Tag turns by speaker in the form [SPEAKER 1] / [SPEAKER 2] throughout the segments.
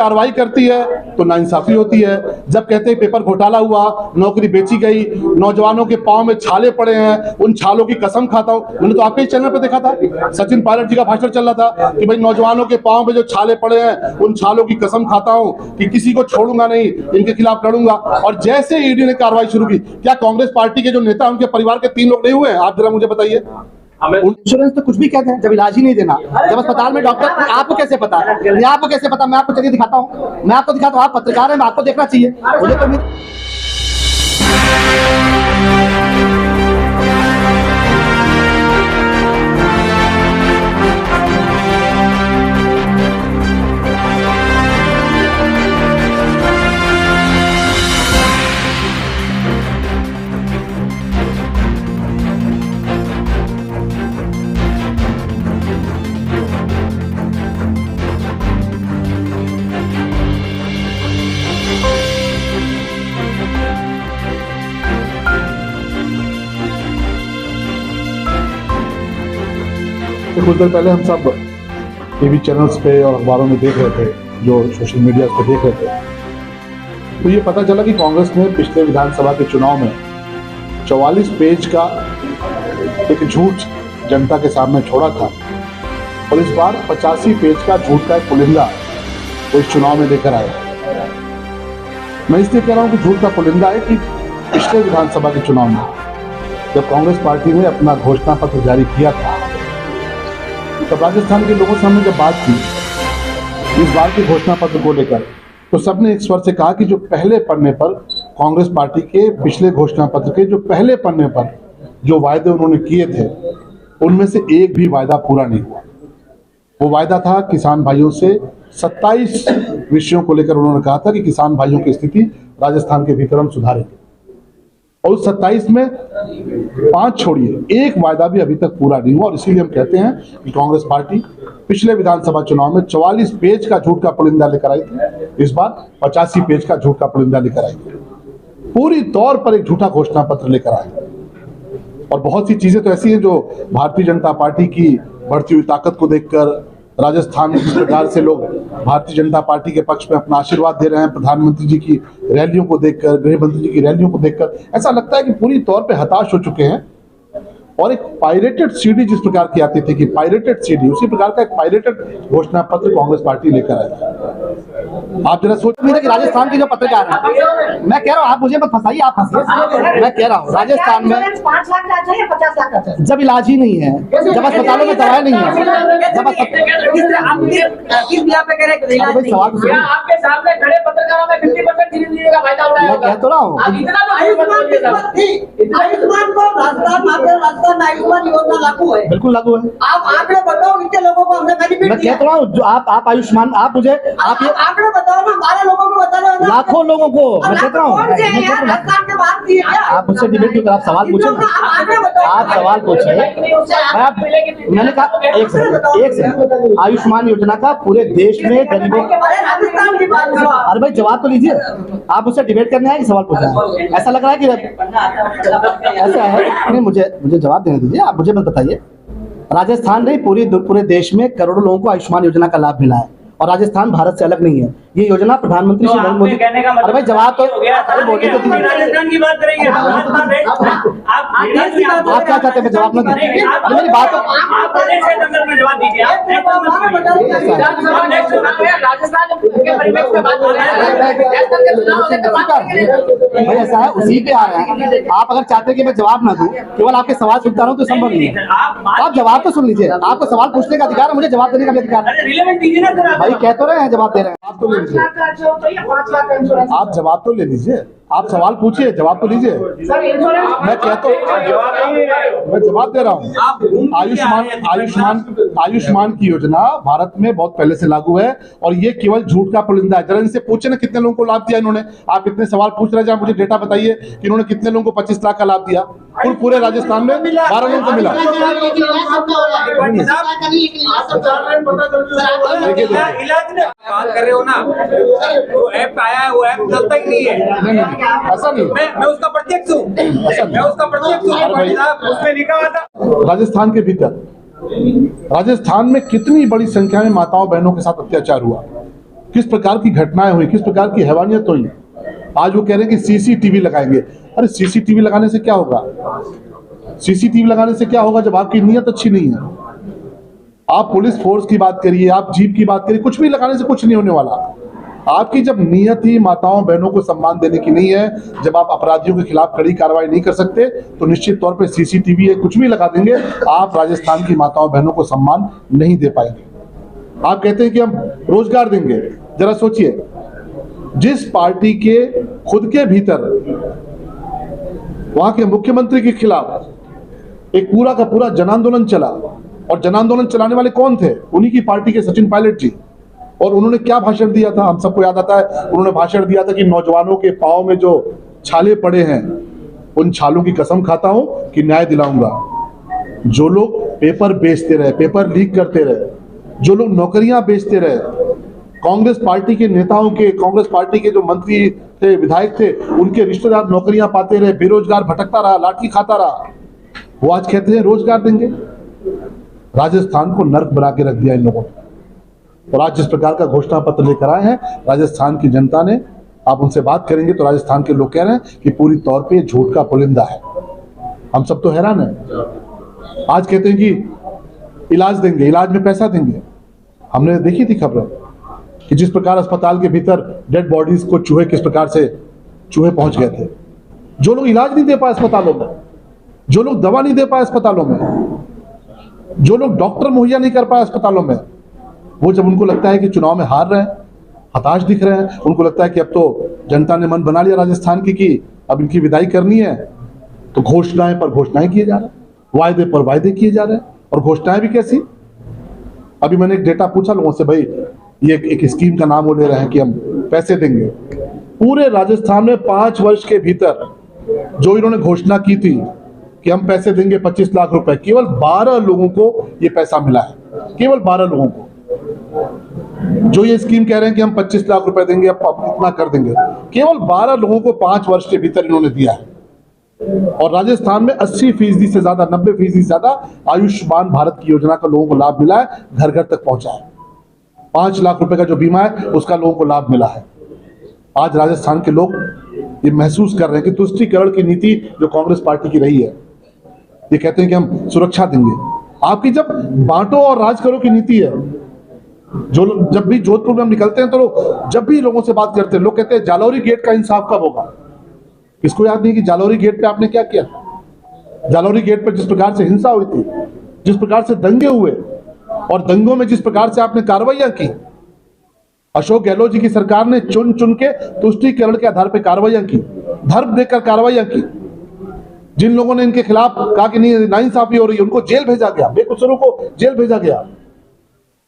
[SPEAKER 1] कार्रवाई करती है तो नाइंसाफी होती है। जब कहते हैं पेपर घोटाला हुआ, नौकरी बेची गई, नौजवानों के पांव में छाले पड़े हैं, उन छालों की कसम खाता हूं। मैंने तो आपके ही चैनल पे देखा था, सचिन पायलट जी का भाषण चल रहा था कि भाई नौजवानों के पांव में जो छाले पड़े हैं उन छालों की कसम खाता हूं कि किसी को छोड़ूंगा नहीं, इनके खिलाफ लड़ूंगा। और जैसे ईडी ने कार्रवाई शुरू की, क्या कांग्रेस पार्टी के जो नेता उनके परिवार के 3 लोग नहीं हुए? आप जरा मुझे बताइए।
[SPEAKER 2] इंश्योरेंस तो कुछ भी कहते हैं, जब इलाज ही नहीं देना, जब अस्पताल में डॉक्टर, आपको कैसे पता? आपको कैसे पता? मैं आपको चलिए दिखाता हूँ, मैं आपको दिखाता हूँ। आप पत्रकार हैं, आपको देखना चाहिए। मुझे तो
[SPEAKER 1] कुछ देर पहले हम सब टीवी चैनल्स पे और अखबारों में देख रहे थे, जो सोशल मीडिया पे देख रहे थे, तो ये पता चला कि कांग्रेस ने पिछले विधानसभा के चुनाव में 44 पेज का एक झूठ जनता के सामने छोड़ा था और इस बार 85 पेज का झूठ का एक पुलिंदा वो इस चुनाव में लेकर आए। मैं इसलिए कह रहा हूं कि झूठ का पुलिंदा है कि पिछले विधानसभा के चुनाव में जब कांग्रेस पार्टी ने अपना घोषणा पत्र जारी किया था, तब राजस्थान के लोगों से हमने जब बात की इस बार के घोषणा पत्र को लेकर, तो सबने एक स्वर से कहा कि जो पहले पन्ने पर कांग्रेस पार्टी के पिछले घोषणा पत्र के जो पहले पन्ने पर जो वायदे उन्होंने किए थे, उनमें से एक भी वायदा पूरा नहीं हुआ। वो वायदा था किसान भाइयों से 27 विषयों को लेकर उन्होंने कहा था कि किसान भाइयों की स्थिति राजस्थान के भीतर हम सुधारेंगे, और उस 27 में 5 छोड़िए, एक वायदा भी अभी तक पूरा नहीं हुआ। और इसीलिए हम कहते हैं कि कांग्रेस पार्टी पिछले विधानसभा चुनाव में 44 पेज का झूठ का पुलिंदा लेकर आई थी, इस बार 85 पेज का झूठ का पुलिंदा लेकर आई थी। पूरी तौर पर एक झूठा घोषणा पत्र लेकर आए। और बहुत सी चीजें तो ऐसी हैं जो भारतीय जनता पार्टी की बढ़ती हुई ताकत को देखकर, राजस्थान में जिस प्रकार से लोग भारतीय जनता पार्टी के पक्ष में अपना आशीर्वाद दे रहे हैं, प्रधानमंत्री जी की रैलियों को देखकर, गृह मंत्री जी की रैलियों को देखकर ऐसा लगता है कि पूरी तौर पे हताश हो चुके हैं। और एक पायरेटेड सीडी जिस प्रकार की आती थी कि पायरेटेड सीडी, उसी प्रकार का एक पायरेटेड घोषणा पत्र कांग्रेस पार्टी लेकर आई। आप जरा सोचिए कि राजस्थान के जो पत्रकार हैं, मैं कह रहा हूँ आप मुझे मत फंसाइए, आप फंसिए। मैं कह रहा हूँ राजस्थान में
[SPEAKER 2] 5 लाख का चाहिए, 50 लाख का चाहिए।
[SPEAKER 1] जब इलाज ही नहीं है, जब अस्पतालों में दवाएं नहीं है, जब
[SPEAKER 3] आपके सामने खड़े पत्रकारों में 50% धीरे का फायदा उठाया।
[SPEAKER 1] मैं कह तो रहा हूँ
[SPEAKER 2] आयुष्मान योजना लागू है,
[SPEAKER 1] बिल्कुल लागू है।
[SPEAKER 2] आप आंकड़े बताओ कितने लोगों को हमने बेनिफिट
[SPEAKER 1] मैं कहता रहा हूँ जो आप आयुष्मान, आप मुझे आप ये
[SPEAKER 2] आंकड़े बताओ ना, 12 लोगों को बता रहे हो,
[SPEAKER 1] लाखों लोगों को मैं कहता हूँ। आप मुझसे डिबेट क्यों, आप सवाल पूछे, आप सवाल पूछे। मैंने कहा एक सेकंड, आयुष्मान योजना का पूरे देश में गरीबों, अरे भाई जवाब तो लीजिए। आप मुझसे डिबेट करने आए कि सवाल पूछना है? ऐसा लग रहा है कि ऐसा है नहीं, मुझे जवाब देने दीजिए। आप मुझे मत बताइए, राजस्थान नहीं पूरे देश में करोड़ों लोगों को आयुष्मान योजना का लाभ मिला है और राजस्थान भारत से अलग नहीं है। ये योजना प्रधानमंत्री श्री नरेंद्र मोदी, अरे भाई जवाब तो बोलने तो दीजिए।
[SPEAKER 3] राजस्थान की बात करेंगे,
[SPEAKER 1] आप क्या चाहते हैं, जवाब ना दीजिए मेरी बात।
[SPEAKER 3] जवाब दीजिए।
[SPEAKER 1] भाई ऐसा है, उसी पे आ रहे हैं। आप अगर चाहते हैं कि मैं जवाब ना दूं, केवल आपके सवाल सुनता रहूं तो संभव नहीं है। आप जवाब तो सुन लीजिए, आपको सवाल पूछने का अधिकार है, मुझे जवाब देने का भी अधिकार है। भाई कह तो रहे हैं, जवाब दे रहे हैं। आप तो ले लीजिए, आप जवाब तो ले लीजिए। आप सवाल पूछिए, जवाब तो लीजिए। मैं कहता हूँ, मैं जवाब दे रहा हूँ। आयुष्मान की योजना भारत में बहुत पहले से लागू है और ये केवल झूठ का पुलिंदा है। जरा इनसे पूछे ना कितने लोगों को लाभ दिया इन्होंने। आप इतने सवाल पूछ रहे हैं, मुझे डेटा बताइए कि इन्होंने कितने लोगों को 25 लाख का लाभ दिया। पूरे राजस्थान में 12 लोगों को मिला।
[SPEAKER 3] बात कर रहे हो ना, वो ऐप आया है, वो ऐप चलता ही नहीं है।
[SPEAKER 1] ऐसा नहीं,
[SPEAKER 3] मैं उसका प्रत्यक्ष हूँ, मैं उसका प्रत्यक्ष हूँ। उसमें लिखा हुआ था
[SPEAKER 1] राजस्थान के भीतर, राजस्थान में कितनी बड़ी संख्या में माताओं बहनों के साथ अत्याचार हुआ, किस प्रकार की घटनाएं हुई, किस प्रकार की हैवानियत हुई। आज वो कह रहे हैं कि सीसीटीवी लगाएंगे। अरे सीसीटीवी लगाने से क्या होगा? सीसीटीवी लगाने से क्या होगा जब आपकी नीयत अच्छी नहीं है? आप पुलिस फोर्स की बात करिए, आप जीप की बात करिए, कुछ भी लगाने से कुछ नहीं होने वाला। आपकी जब नीयत ही माताओं बहनों को सम्मान देने की नहीं है, जब आप अपराधियों के खिलाफ कड़ी कार्रवाई नहीं कर सकते, तो निश्चित तौर पे सीसीटीवी है कुछ भी लगा देंगे, आप राजस्थान की माताओं बहनों को सम्मान नहीं दे पाएंगे। आप कहते हैं कि हम रोजगार देंगे। जरा सोचिए, जिस पार्टी के खुद के भीतर वहां के मुख्यमंत्री के खिलाफ एक पूरा का पूरा जन आंदोलन चला, और जन आंदोलन चलाने वाले कौन थे? उन्हीं की पार्टी के सचिन पायलट जी। और उन्होंने क्या भाषण दिया था, हम सबको याद आता है। उन्होंने भाषण दिया था कि नौजवानों के पांव में जो छाले पड़े हैं, उन छालों की कसम खाता हूं कि न्याय दिलाऊंगा। जो लोग पेपर बेचते रहे, पेपर लीक करते रहे, जो लोग नौकरियां बेचते रहे, कांग्रेस पार्टी के नेताओं के, कांग्रेस पार्टी के जो मंत्री थे, विधायक थे, उनके रिश्तेदार नौकरियां पाते रहे, बेरोजगार भटकता रहा, लाठी खाता रहा, वो आज कहते हैं रोजगार देंगे। राजस्थान को नर्क बना के रख दिया इन लोगों ने। और आज जिस प्रकार का घोषणा पत्र लेकर आए हैं राजस्थान की जनता ने, आप उनसे बात करेंगे तो राजस्थान के लोग कह रहे हैं कि पूरी तौर पे झूठ का पुलिंदा है। हम सब तो हैरान हैं। आज कहते हैं कि इलाज देंगे, इलाज में पैसा देंगे। हमने देखी थी खबरें कि जिस प्रकार अस्पताल के भीतर डेड बॉडीज को चूहे, किस प्रकार से चूहे पहुंच गए थे। जो लोग इलाज नहीं दे पाए अस्पतालों में, जो लोग दवा नहीं दे पाए अस्पतालों में, जो लोग डॉक्टर मुहैया नहीं कर पाए अस्पतालों में, वो जब उनको लगता है कि चुनाव में हार रहे हैं, हताश दिख रहे हैं, उनको लगता है कि अब तो जनता ने मन बना लिया राजस्थान की कि अब इनकी विदाई करनी है, तो घोषणाएं पर घोषणाएं किए जा रहे हैं, वायदे पर वायदे किए जा रहे हैं। और घोषणाएं भी कैसी? अभी मैंने एक डेटा पूछा लोगों से, भाई ये एक स्कीम का नाम वो ले रहे हैं कि हम पैसे देंगे। पूरे राजस्थान में 5 वर्ष के भीतर जो इन्होंने घोषणा की थी कि हम पैसे देंगे 25 लाख रुपए, केवल 12 लोगों को ये पैसा मिला है। केवल 12 लोगों को। जो ये स्कीम कह रहे हैं कि हम 25 लाख रुपए देंगे, अब इतना कर देंगे, केवल 12 लोगों को 5 वर्ष के भीतर इन्होंने दिया है। और राजस्थान में 80% से ज्यादा, 90% से ज्यादा आयुष्मान भारत की योजना का लोगों को लाभ मिला है, घर घर तक पहुंचा है। 5 लाख रुपए का जो बीमा है उसका लोगों को लाभ मिला है। आज राजस्थान के लोग ये महसूस कर रहे हैं कि तुष्टीकरण की नीति जो कांग्रेस पार्टी की रही है, ये कहते हैं कि हम सुरक्षा देंगे। आपकी जब बांटो और राज करो की नीति है, जो जब भी जोधपुर में हम निकलते हैं तो लोग, जब भी लोगों से बात करते हैं, लोग कहते हैं जालौरी गेट का इंसाफ कब होगा। किसको याद नहीं कि जालौरी गेट पे आपने क्या किया? जालौरी गेट पर जिस प्रकार से हिंसा हुई थी, जिस प्रकार से दंगे हुए, और दंगों में जिस प्रकार से आपने कार्रवाइयां की, अशोक गहलोत जी की सरकार ने चुन चुन के तुष्टीकरण के आधार पर कार्रवाइयां की, धर्म देकर कार्रवाइयां की। जिन लोगों ने इनके खिलाफ कहा कि नहीं नाइंसाफी हो रही है, उनको जेल भेजा गया, बेकसूरों को जेल भेजा गया।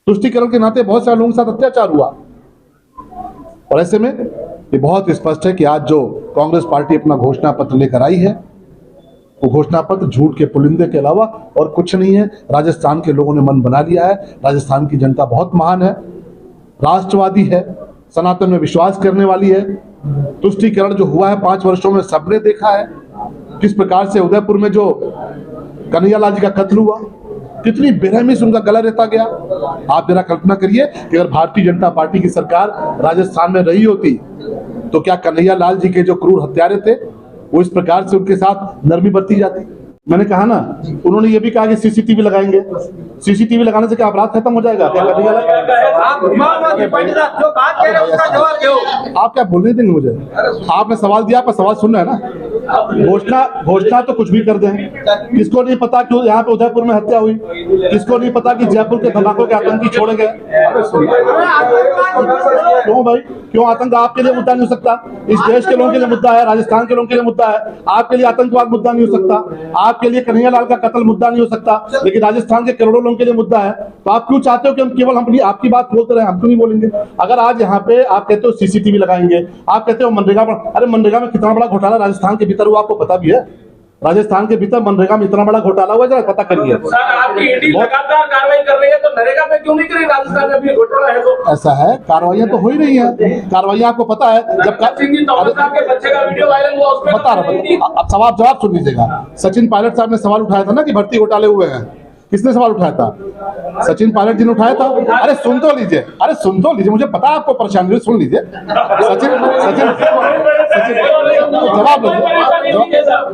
[SPEAKER 1] तुष्टीकरण के नाते बहुत सारे लोगों के साथ अत्याचार हुआ। और ऐसे में ये बहुत स्पष्ट है कि आज जो कांग्रेस पार्टी अपना घोषणा पत्र लेकर आई है, वो घोषणा पत्र झूठ के पुलिंदे के अलावा और कुछ नहीं है। राजस्थान के लोगों ने मन बना लिया है। राजस्थान की जनता बहुत महान है, राष्ट्रवादी है, सनातन में विश्वास करने वाली है। तुष्टीकरण जो हुआ है 5 वर्षों में सबने देखा है। किस प्रकार से उदयपुर में जो कन्हैयालाल जी का कत्ल हुआ, कितनी बेरहमी से उनका गला रेता गया। आप जरा कल्पना करिए कि अगर भारतीय जनता पार्टी की सरकार राजस्थान में रही होती तो क्या कन्हैयालाल जी के जो क्रूर हत्यारे थे वो इस प्रकार से उनके साथ नरमी बरती जाती? मैंने कहा ना, उन्होंने ये भी कहा कि सीसीटीवी लगाएंगे। सीसीटीवी लगाने से क्या अपराध खत्म हो जाएगा? क्या आप क्या बोलने देंगे मुझे? आपने सवाल दिया, आपका सवाल सुनना है ना। घोषणा तो कुछ भी कर दें। किसको नहीं पता क्यों यहाँ पे उदयपुर में हत्या हुई? किसको नहीं पता कि जयपुर के धमाकों के आतंकी छोड़े गए? क्यों भाई, क्यों आतंक आपके लिए मुद्दा नहीं हो सकता? इस देश के लोगों के लिए मुद्दा है, राजस्थान के लोगों के लिए मुद्दा है। आपके लिए आतंकवाद मुद्दा नहीं हो सकता, आपके लिए कन्हैयालाल का कत्ल मुद्दा नहीं हो सकता, लेकिन राजस्थान के करोड़ों लोगों के लिए मुद्दा है। तो आप क्यों चाहते हो कि हम केवल अपनी आपकी बात बोलते रहे, हम क्यों नहीं बोलेंगे? अगर आज यहाँ पे आप कहते हो सीसीटीवी लगाएंगे, आप कहते हो मनरेगा पर, अरे मनरेगा में कितना बड़ा घोटाला राजस्थान के भीतर हुआ आपको पता भी है? राजस्थान के भीतर मनरेगा में इतना बड़ा घोटाला हुआ, जरा पता करिए।
[SPEAKER 3] सर, आपकी ईडी लगातार कार्रवाई कर रही है, तो नरेगा पे क्यों नहीं करी? राजस्थान में भी घोटाला है तो
[SPEAKER 1] ऐसा है, कार्रवाइयां तो हो ही रही हैं। कार्रवाइयां आपको पता है, जब
[SPEAKER 3] के बच्चे का वीडियो वायरल हुआ उसमें
[SPEAKER 1] बता रहा, अब सवाल जवाब सुन लीजिएगा। सचिन पायलट साहब ने सवाल उठाया था ना कि भर्ती घोटाले हुए हैं, किसने सवाल उठाया था? सचिन पायलट जी ने उठाया था। अरे सुन तो लीजिए, मुझे पता है आपको परेशानी है, सुन लीजिए। सचिन सचिन सचिन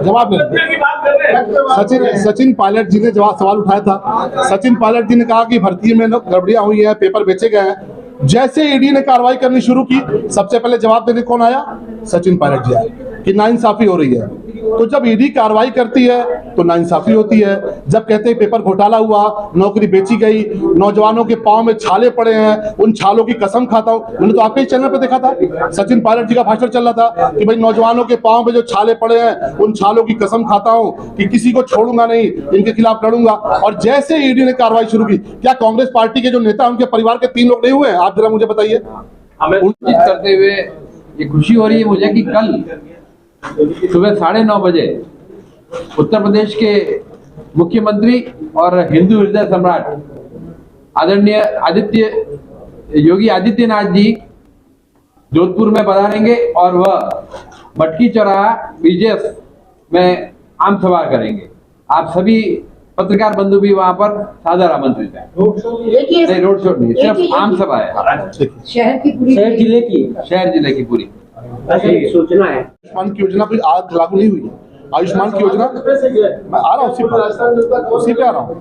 [SPEAKER 1] जवाब लीजिए। सचिन पायलट जी ने सवाल उठाया था। सचिन पायलट जी ने कहा कि भर्ती में गड़बड़ियां हुई है, पेपर बेचे गए हैं। जैसे ईडी ने कार्रवाई करनी शुरू की, सबसे पहले जवाब देने कौन आया? सचिन पायलट जी आए कि नाइंसाफी हो रही है। तो जब ईडी कार्रवाई करती है तो नाइंसाफी होती है। जब कहते हैं पेपर घोटाला हुआ, नौकरी बेची गई, नौजवानों के पांव में छाले पड़े हैं, उन छालों की कसम खाता हूं। मैंने तो आपके ही चैनल पे देखा था, सचिन पायलट जी का भाषण चल रहा था कि भाई नौजवानों के पांव में जो छाले पड़े हैं, उन छालों की कसम खाता हूं कि किसी को छोड़ूंगा नहीं, इनके खिलाफ लड़ूंगा। और जैसे ईडी ने कार्रवाई शुरू की, क्या कांग्रेस पार्टी के जो नेता, उनके परिवार के 3 लोग नहीं हुए? आप जरा मुझे बताइए।
[SPEAKER 4] करते हुए ये खुशी हो रही है मुझे कि कल सुबह 9:30 बजे उत्तर प्रदेश के मुख्यमंत्री और हिंदू हृदय सम्राट आदरणीय योगी आदित्यनाथ जी जोधपुर में पधारेंगे और वह मटकी चौराहा बीजेएस में आम सभा करेंगे। आप सभी पत्रकार बंधु भी वहां पर सादर आमंत्रित हैं। नहीं, रोड शो नहीं, सिर्फ आम सभा है।
[SPEAKER 3] शहर
[SPEAKER 4] जिले की पूरी
[SPEAKER 3] सूचना है।
[SPEAKER 1] आयुष्मान की योजना कोई आज लागू नहीं हुई है। आयुष्मान की योजना, मैं आ रहा हूँ उसी पे आ रहा हूँ।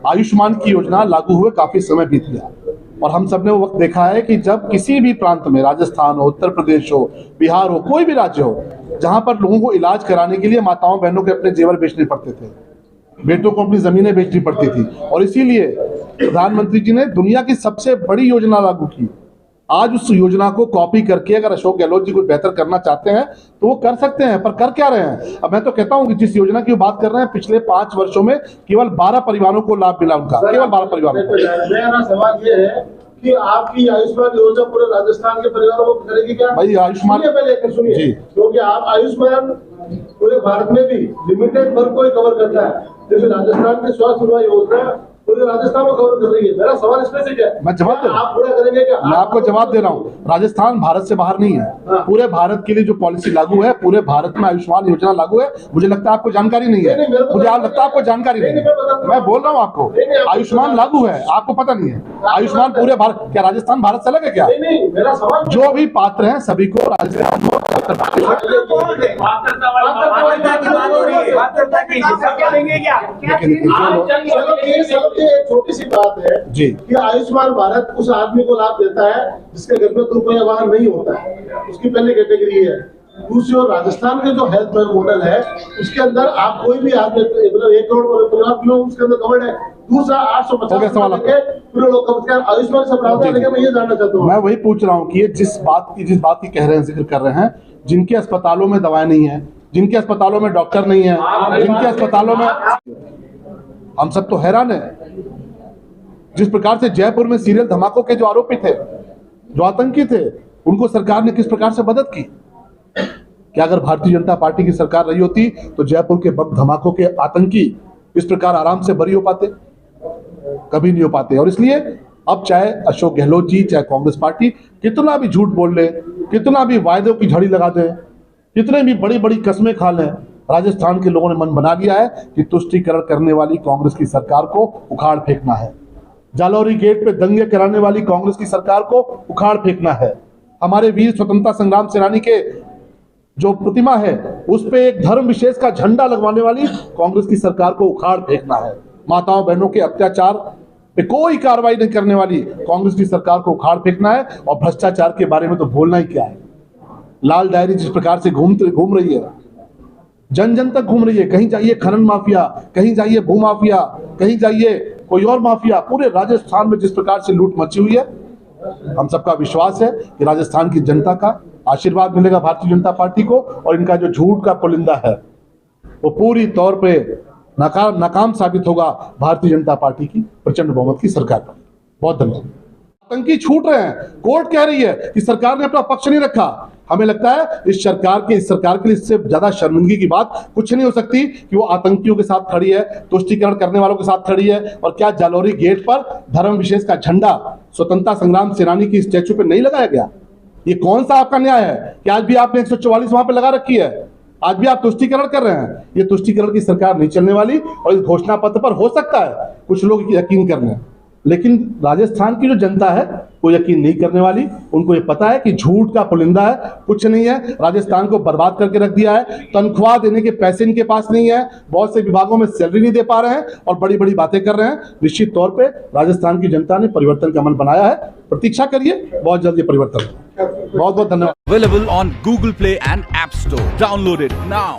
[SPEAKER 1] आयुष्मान की योजना लागू हुए काफी समय बीत गया और हम सबने वो वक्त देखा है कि जब किसी भी प्रांत में, राजस्थान हो, उत्तर प्रदेश हो, बिहार हो, कोई भी राज्य हो, जहां पर लोगों को इलाज कराने के लिए माताओं बहनों के अपने जेवर बेचने पड़ते थे, बेटों को अपनी जमीनें बेचनी पड़ती थी। और इसीलिए प्रधानमंत्री जी ने दुनिया की सबसे बड़ी योजना लागू की। आज उस योजना को कॉपी करके अगर अशोक गहलोत जी कुछ बेहतर करना चाहते हैं तो वो कर सकते हैं, पर कर क्या रहे हैं? अब मैं तो कहता हूं कि जिस योजना की बात कर रहे हैं, पिछले 5 वर्षों में केवल 12 परिवारों को लाभ मिला उनका, केवल 12 परिवारों को।
[SPEAKER 5] मेरा सवाल ये है कि आपकी आयुष्मान योजना पूरे राजस्थान के परिवारों को करेगी क्या?
[SPEAKER 1] भाई आयुष्मान,
[SPEAKER 5] सुनिए, क्योंकि आप आयुष्मान पूरे भारत में भी लिमिटेड वर्ग को ही कवर करता है, जैसे राजस्थान की स्वास्थ्य बीमा योजना पूरे राजस्थान को कवर कर रही है। मेरा सवाल इसमें से क्या है?
[SPEAKER 1] मैं जवाब दे रहा हूं।
[SPEAKER 5] आप पूरा करेंगे क्या?
[SPEAKER 1] मैं आपको जवाब दे रहा हूँ। राजस्थान भारत से बाहर नहीं है। पूरे भारत के लिए जो पॉलिसी लागू है, पूरे भारत में आयुष्मान योजना लागू है। मुझे लगता है आपको जानकारी नहीं है। मुझे लगता है आपको जानकारी नहीं है। मैं बोल रहा हूँ आपको, आयुष्मान लागू है, आपको पता नहीं है। आयुष्मान पूरे भारत, क्या राजस्थान भारत से अलग है क्या?
[SPEAKER 5] नहीं, मेरा सवाल
[SPEAKER 1] जो भी पात्र हैं सभी को राजस्थान
[SPEAKER 5] एक छोटी सी बात है
[SPEAKER 1] जी
[SPEAKER 5] कि आयुष्मान भारत उस आदमी को लाभ देता है जिसके घर में 2 रुपया वाहन नहीं होता है, उसकी पहली कैटेगरी है। दूसरी ओर राजस्थान के जो हेल्थ मॉडल है, उसके अंदर आप कोई भी आदमी, मतलब 1 करोड़ लोग उसके अंदर कवर्ड है। दूसरा 850 के पूरे लोग आयुष्मान से प्रावधान है। मैं ये जानना चाहता हूँ।
[SPEAKER 1] मैं वही पूछ रहा हूँ कि ये जिस बात की कह रहे हैं, जिक्र कर रहे हैं, जिनके अस्पतालों में दवाएं नहीं है, जिनके अस्पतालों में डॉक्टर नहीं है, जिनके अस्पतालों में, हम सब तो हैरान है। जिस प्रकार से जयपुर में सीरियल धमाकों के जो आरोपी थे, जो आतंकी थे, उनको सरकार ने किस प्रकार से मदद की। क्या अगर भारतीय जनता पार्टी की सरकार रही होती तो जयपुर के बम धमाकों के आतंकी इस प्रकार आराम से बरी हो पाते? कभी नहीं हो पाते। और इसलिए अब चाहे अशोक गहलोत जी, चाहे कांग्रेस पार्टी कितना भी झूठ बोल ले, कितना भी वायदों की झड़ी लगा दे, कितने भी बड़ी बड़ी कस्में खा लें, राजस्थान के लोगों ने मन बना लिया है कि तुष्टीकरण करने वाली कांग्रेस की सरकार को उखाड़ फेंकना है। जालौरी गेट पे दंगे कराने वाली कांग्रेस की सरकार को उखाड़ फेंकना है। हमारे वीर स्वतंत्रता संग्राम सेनानी के जो प्रतिमा है, उस पे एक धर्म विशेष का झंडा लगवाने वाली कांग्रेस की सरकार को उखाड़ फेंकना है। माताओं बहनों के अत्याचार पे कोई कार्रवाई नहीं करने वाली कांग्रेस की सरकार को उखाड़ फेंकना है। और भ्रष्टाचार के बारे में तो बोलना ही क्या है। लाल डायरी जिस प्रकार से घूम रही है, जन जन तक घूम रही है, कहीं जाइए खनन माफिया, कहीं जाइए भू माफिया, कहीं जाइए कोई और माफिया, पूरे राजस्थान में जिस प्रकार से लूट मची हुई है, हम सबका विश्वास है कि राजस्थान की जनता का आशीर्वाद मिलेगा भारतीय जनता पार्टी को। और इनका जो झूठ का पुलिंदा है वो पूरी तौर पे नाकाम साबित होगा भारतीय जनता पार्टी की प्रचंड बहुमत की सरकार पर। बहुत धन्यवाद। आतंकी छूट रहे हैं, कोर्ट कह रही है कि सरकार ने अपना पक्ष नहीं रखा। हमें लगता है इस सरकार के लिए इससे ज्यादा शर्मिंदगी की बात कुछ नहीं हो सकती कि वो आतंकियों के साथ खड़ी है, तुष्टीकरण करने वालों के साथ खड़ी है। और क्या जालौरी गेट पर धर्म विशेष का झंडा स्वतंत्रता संग्राम सेनानी की स्टैचू पे नहीं लगाया गया? ये कौन सा आपका न्याय है कि आज भी आपने 144 वहां पे लगा रखी है? आज भी आप तुष्टीकरण कर रहे हैं। ये तुष्टीकरण की सरकार नहीं चलने वाली, और इस घोषणा पत्र पर हो सकता है कुछ लोग यकीन कर लें, लेकिन राजस्थान की जो जनता है वो यकीन नहीं करने वाली। उनको ये पता है कि झूठ का पुलिंदा है, कुछ नहीं है। राजस्थान को बर्बाद करके रख दिया है, तनख्वाह देने के पैसे इनके पास नहीं है, बहुत से विभागों में सैलरी नहीं दे पा रहे हैं और बड़ी बड़ी बातें कर रहे हैं। निश्चित तौर पे राजस्थान की जनता ने परिवर्तन का मन बनाया है, प्रतीक्षा करिए, बहुत जल्द ये परिवर्तन। बहुत बहुत धन्यवाद।
[SPEAKER 6] Available on Google Play and App Store. Download it now.